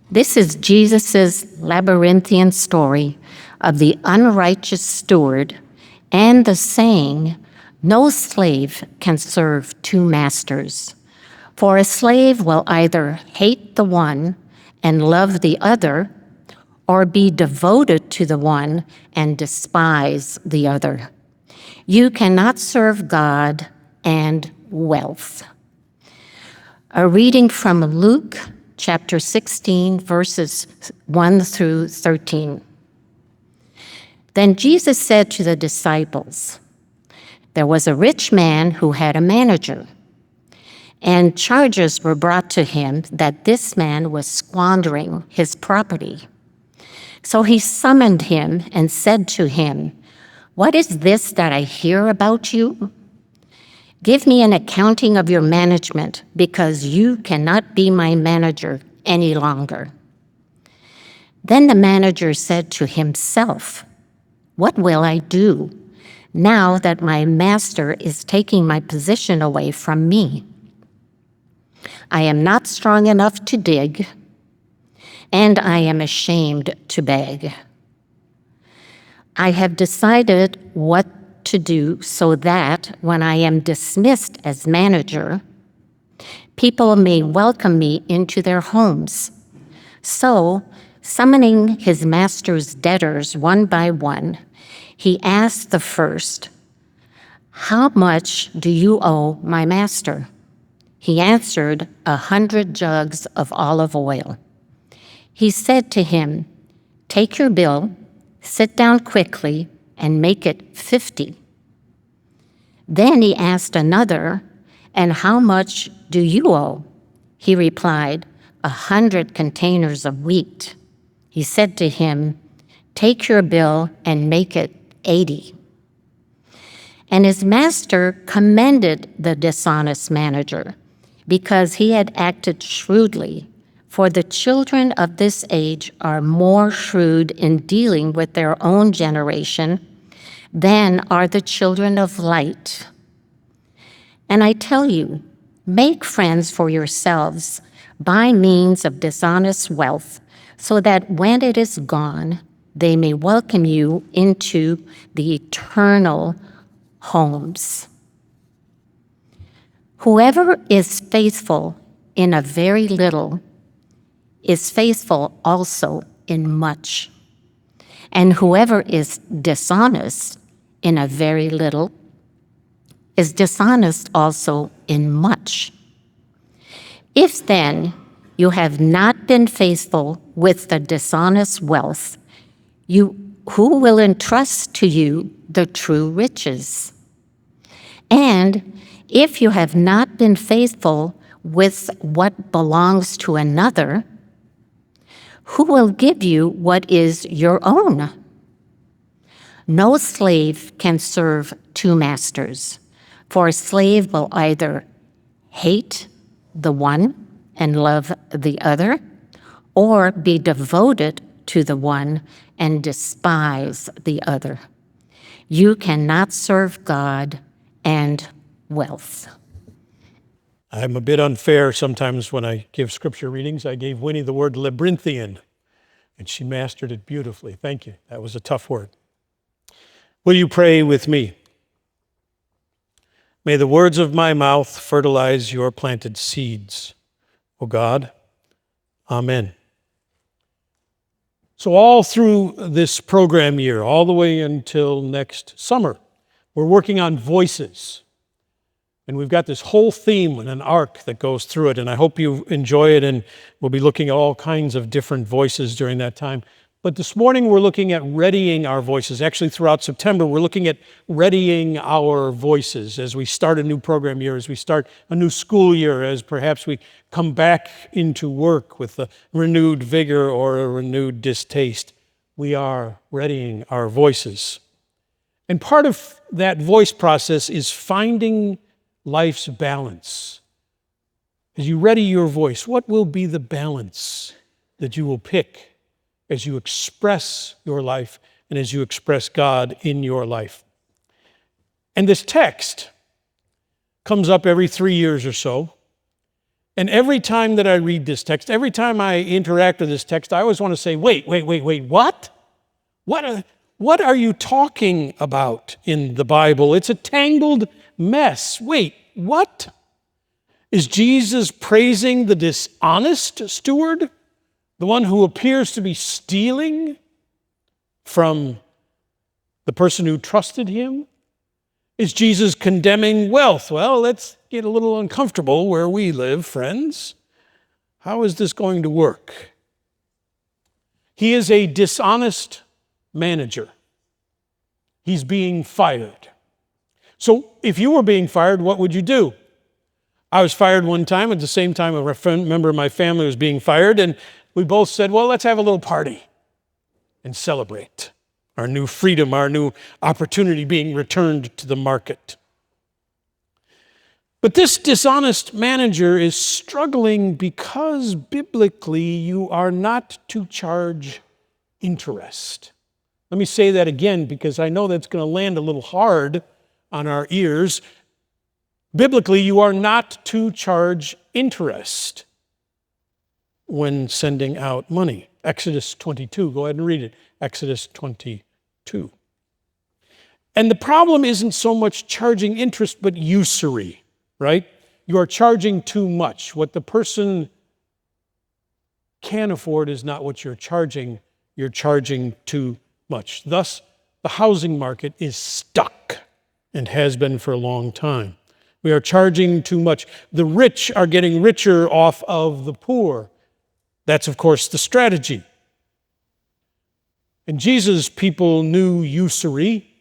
This is Jesus' labyrinthian story of the unrighteous steward and the saying, "No slave can serve two masters, for a slave will either hate the one and love the other, or be devoted to the one and despise the other. You cannot serve God and wealth." A reading from Luke chapter 16, verses 1 through 13. Then Jesus said to the disciples, "There was a rich man who had a manager, and charges were brought to him that this man was squandering his property. So he summoned him and said to him, 'What is this that I hear about you? Give me an accounting of your management, because you cannot be my manager any longer.' Then the manager said to himself, 'What will I do now that my master is taking my position away from me? I am not strong enough to dig, and I am ashamed to beg. I have decided what to do so that when I am dismissed as manager, people may welcome me into their homes.' So, summoning his master's debtors one by one, he asked the first, 'How much do you owe my master?' He answered, 100 jugs of olive oil. He said to him, 'Take your bill, sit down quickly, and make it 50. Then he asked another, 'And how much do you owe?' He replied, 100 containers of wheat. He said to him, 'Take your bill and make it 80. And his master commended the dishonest manager because he had acted shrewdly. For the children of this age are more shrewd in dealing with their own generation than are the children of light. And I tell you, make friends for yourselves by means of dishonest wealth, so that when it is gone, they may welcome you into the eternal homes. Whoever is faithful in a very little is faithful also in much. And whoever is dishonest in a very little is dishonest also in much. If then you have not been faithful with the dishonest wealth, who will entrust to you the true riches? And if you have not been faithful with what belongs to another, who will give you what is your own? No slave can serve two masters, for a slave will either hate the one and love the other, or be devoted to the one and despise the other. You cannot serve God and wealth." I'm a bit unfair sometimes when I give scripture readings. I gave Winnie the word labyrinthian, and she mastered it beautifully. Thank you. That was a tough word. Will you pray with me? May the words of my mouth fertilize your planted seeds, O God. Amen. So all through this program year, all the way until next summer, we're working on voices. And we've got this whole theme and an arc that goes through it, and I hope you enjoy it, and we'll be looking at all kinds of different voices during that time. But this morning we're looking at readying our voices. Actually, throughout September, we're looking at readying our voices as we start a new program year, as we start a new school year, as perhaps we come back into work with a renewed vigor or a renewed distaste. We are readying our voices. And part of that voice process is finding life's balance. As you ready your voice, what will be the balance that you will pick as you express your life and as you express God in your life? And this text comes up every 3 years or so. And every time that I read this text, every time I interact with this text, I always want to say, wait, what? What are you talking about in the Bible? It's a tangled mess. Wait, what? Is Jesus praising the dishonest steward? The one who appears to be stealing from the person who trusted him? Is Jesus condemning wealth? Well, let's get a little uncomfortable where we live, friends. How is this going to work? He is a dishonest manager. He's being fired. So if you were being fired, what would you do? I was fired one time. At the same time, a member of my family was being fired, and we both said, well, let's have a little party and celebrate our new freedom, our new opportunity being returned to the market. But this dishonest manager is struggling because biblically you are not to charge interest. Let me say that again because I know that's going to land a little hard on our ears. Biblically, you are not to charge interest when sending out money. Exodus 22, go ahead and read it. Exodus 22. And the problem isn't so much charging interest, but usury, right? You are charging too much. What the person can afford is not what you're charging. You're charging too much. Thus, the housing market is stuck and has been for a long time. We are charging too much. The rich are getting richer off of the poor. That's, of course, the strategy. And Jesus' people knew usury.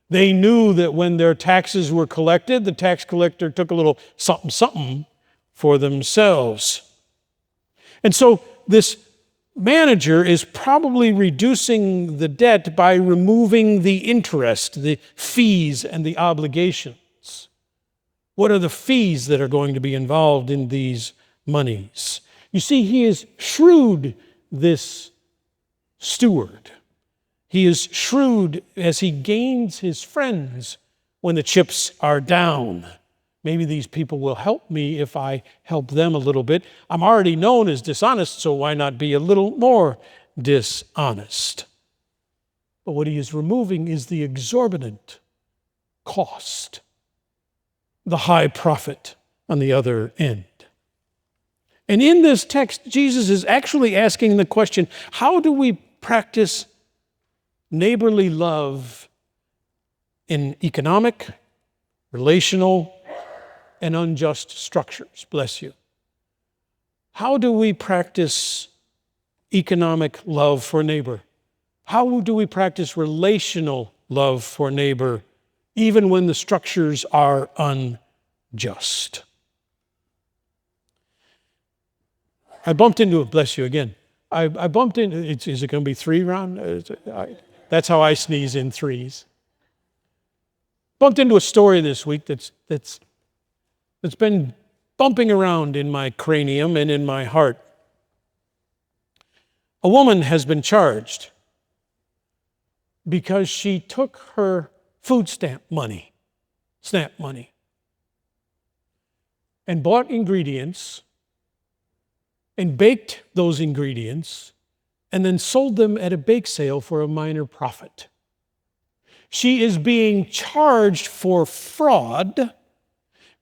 They knew that when their taxes were collected, the tax collector took a little something for themselves. And so this manager is probably reducing the debt by removing the interest, the fees, and the obligations. What are the fees that are going to be involved in these monies? You see, he is shrewd, this steward. He is shrewd as he gains his friends when the chips are down. Maybe these people will help me if I help them a little bit. I'm already known as dishonest, so why not be a little more dishonest? But what he is removing is the exorbitant cost, the high profit on the other end. And in this text, Jesus is actually asking the question, how do we practice neighborly love in economic, relational, and unjust structures? Bless you. How do we practice economic love for neighbor? How do we practice relational love for neighbor, even when the structures are unjust? I bumped into it, bless you again. I bumped into, is it going to be 3 round? That's how I sneeze in threes. Bumped into a story this week that's been bumping around in my cranium and in my heart. A woman has been charged because she took her food stamp money, SNAP money, and bought ingredients and baked those ingredients and then sold them at a bake sale for a minor profit. She is being charged for fraud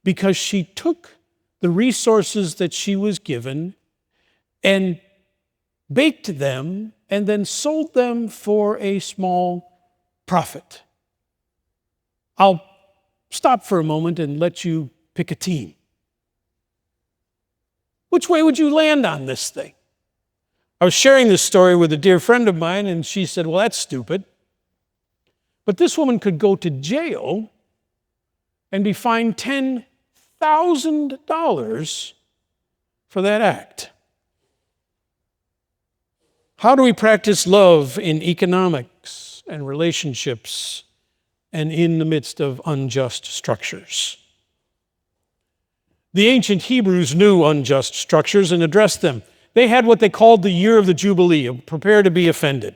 because she took the resources that she was given and baked them and then sold them for a small profit. I'll stop for a moment and let you pick a team. Which way would you land on this thing? I was sharing this story with a dear friend of mine, and she said, well, that's stupid. But this woman could go to jail and be fined $10,000 for that act. How do we practice love in economics and relationships and in the midst of unjust structures? The ancient Hebrews knew unjust structures and addressed them. They had what they called the year of the Jubilee, prepare to be offended.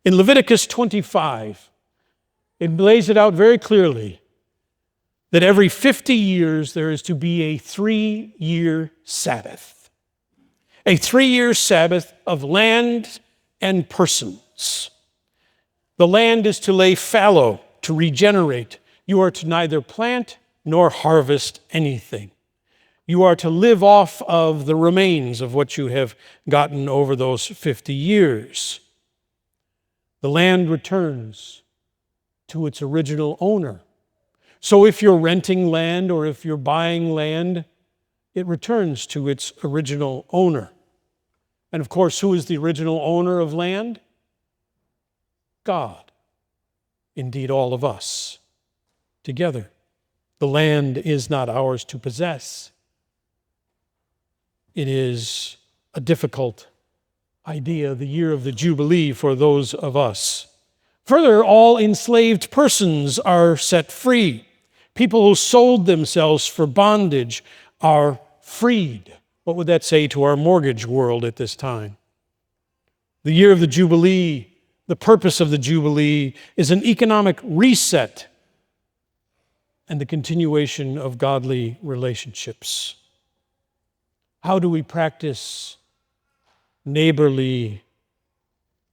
In Leviticus 25, it lays it out very clearly. that every 50 years there is to be a 3-year Sabbath. A 3-year Sabbath of land and persons. The land is to lay fallow, to regenerate. You are to neither plant nor harvest anything. You are to live off of the remains of what you have gotten over those 50 years. The land returns to its original owner. So if you're renting land or if you're buying land, it returns to its original owner. And of course, who is the original owner of land? God. Indeed, all of us together. The land is not ours to possess. It is a difficult idea, the year of the Jubilee for those of us. Further, all enslaved persons are set free. People who sold themselves for bondage are freed. What would that say to our mortgage world at this time? The year of the Jubilee, the purpose of the Jubilee, is an economic reset and the continuation of godly relationships. How do we practice neighborly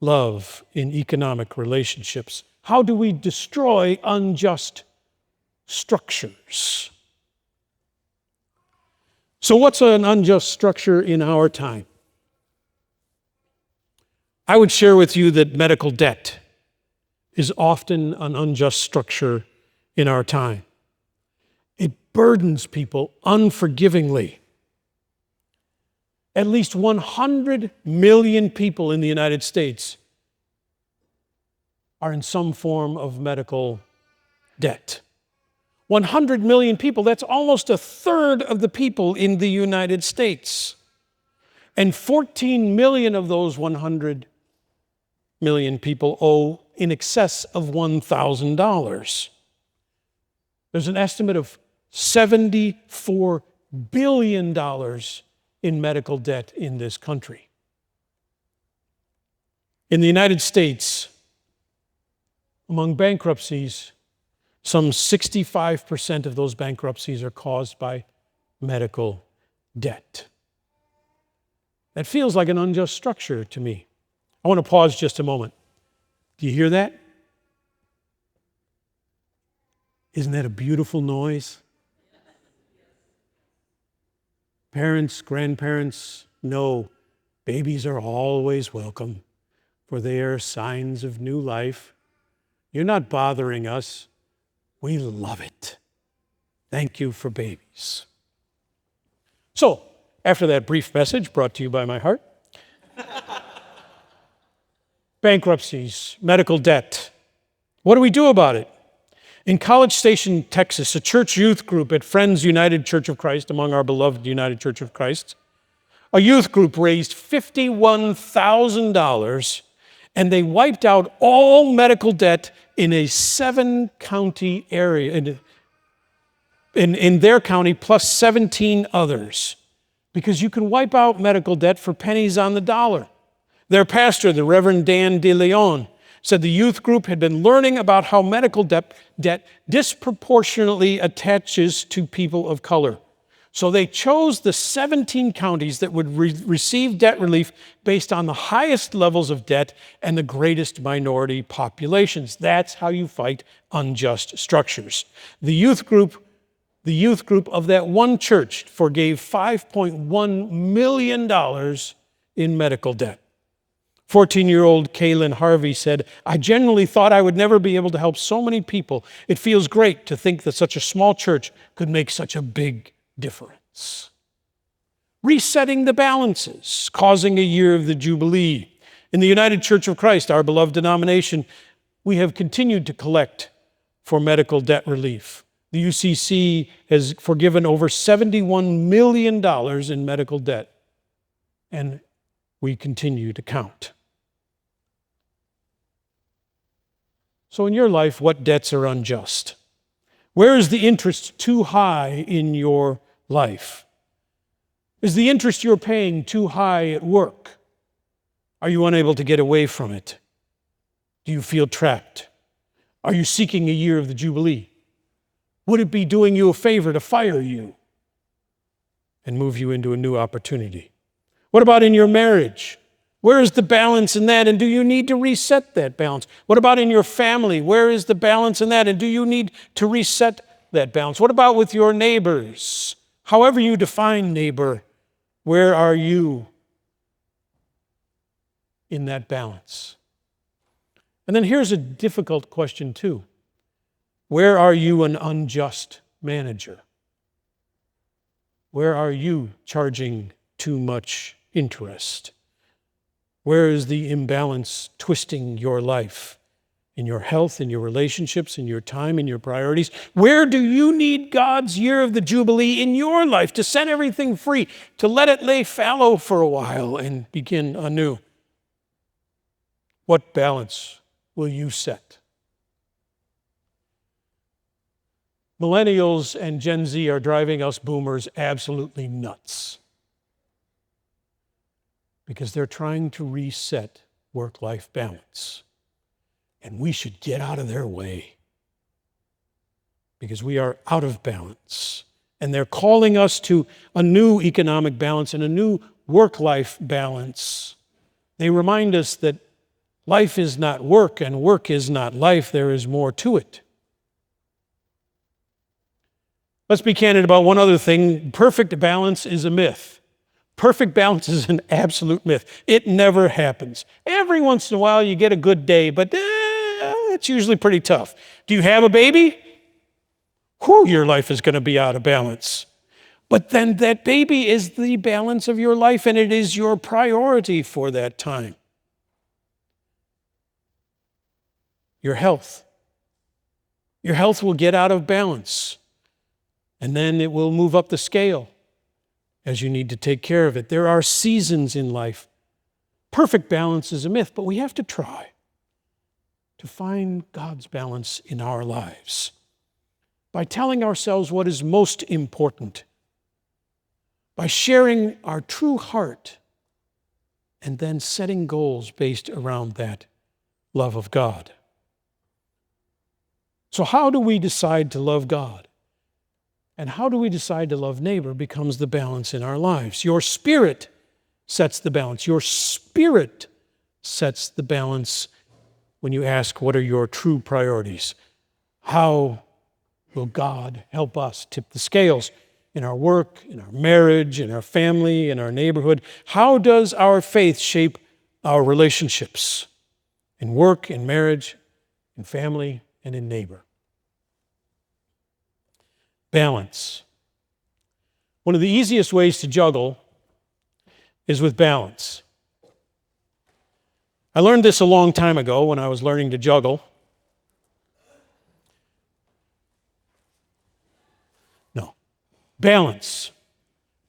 love in economic relationships? How do we destroy unjust structures? So what's an unjust structure in our time? I would share with you that medical debt is often an unjust structure in our time. It burdens people unforgivingly. At least 100 million people in the United States are in some form of medical debt. 100 million people, that's almost a third of the people in the United States. And 14 million of those 100 million people owe in excess of $1,000. There's an estimate of $74 billion in medical debt in this country. In the United States, among bankruptcies, some 65% of those bankruptcies are caused by medical debt. That feels like an unjust structure to me. I want to pause just a moment. Do you hear that? Isn't that a beautiful noise? Parents, grandparents know babies are always welcome, for they are signs of new life. You're not bothering us. We love it. Thank you for babies. So, after that brief message brought to you by my heart, bankruptcies, medical debt. What do we do about it? In College Station, Texas, a church youth group at Friends United Church of Christ, among our beloved United Church of Christ, a youth group raised $51,000, and they wiped out all medical debt in a 7-county area, in their county, plus 17 others, because you can wipe out medical debt for pennies on the dollar. Their pastor, the Reverend Dan DeLeon, said the youth group had been learning about how medical debt disproportionately attaches to people of color. So they chose the 17 counties that would receive debt relief based on the highest levels of debt and the greatest minority populations. That's how you fight unjust structures. The youth group of that one church forgave $5.1 million in medical debt. 14-year-old Kaylin Harvey said, "I genuinely thought I would never be able to help so many people. It feels great to think that such a small church could make such a big difference." Resetting the balances, causing a year of the Jubilee. In the United Church of Christ, our beloved denomination, we have continued to collect for medical debt relief. The UCC has forgiven over $71 million in medical debt, and we continue to count. So in your life, what debts are unjust? Where is the interest too high in your life? Is the interest you're paying too high at work? Are you unable to get away from it? Do you feel trapped? Are you seeking a year of the Jubilee? Would it be doing you a favor to fire you and move you into a new opportunity? What about in your marriage? Where is the balance in that, and do you need to reset that balance? What about in your family? Where is the balance in that, and do you need to reset that balance? What about with your neighbors? However you define neighbor, where are you in that balance? And then here's a difficult question too. Where are you an unjust manager? Where are you charging too much interest? Where is the imbalance twisting your life, in your health, in your relationships, in your time, in your priorities? Where do you need God's year of the Jubilee in your life to set everything free, to let it lay fallow for a while and begin anew? What balance will you set? Millennials and Gen Z are driving us boomers absolutely nuts because they're trying to reset work-life balance. And we should get out of their way because we are out of balance. And they're calling us to a new economic balance and a new work-life balance. They remind us that life is not work and work is not life. There is more to it. Let's be candid about one other thing. Perfect balance is a myth. Perfect balance is an absolute myth. It never happens. Every once in a while you get a good day, but it's usually pretty tough. Do you have a baby? Whew, your life is going to be out of balance. But then that baby is the balance of your life, and it is your priority for that time. Your health. Your health will get out of balance, and then it will move up the scale as you need to take care of it. There are seasons in life. Perfect balance is a myth, but we have to try to find God's balance in our lives by telling ourselves what is most important, by sharing our true heart, and then setting goals based around that love of God. So how do we decide to love God? And how do we decide to love neighbor becomes the balance in our lives. Your spirit sets the balance. Your spirit sets the balance when you ask, what are your true priorities? How will God help us tip the scales in our work, in our marriage, in our family, in our neighborhood? How does our faith shape our relationships in work, in marriage, in family, and in neighbor? Balance. One of the easiest ways to juggle is with balance. I learned this a long time ago when I was learning to juggle. Balance.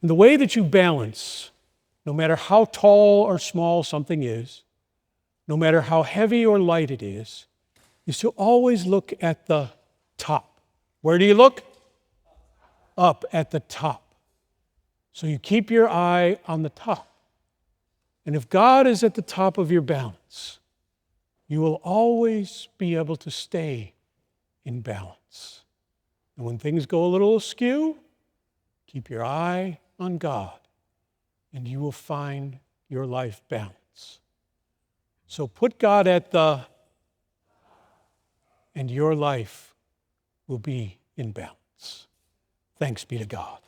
And the way that you balance, no matter how tall or small something is, no matter how heavy or light it is to always look at the top. Where do you look? Up at the top. So you keep your eye on the top. And if God is at the top of your balance, you will always be able to stay in balance. And when things go a little askew, keep your eye on God, and you will find your life balance. So put God at the, and your life will be in balance. Thanks be to God.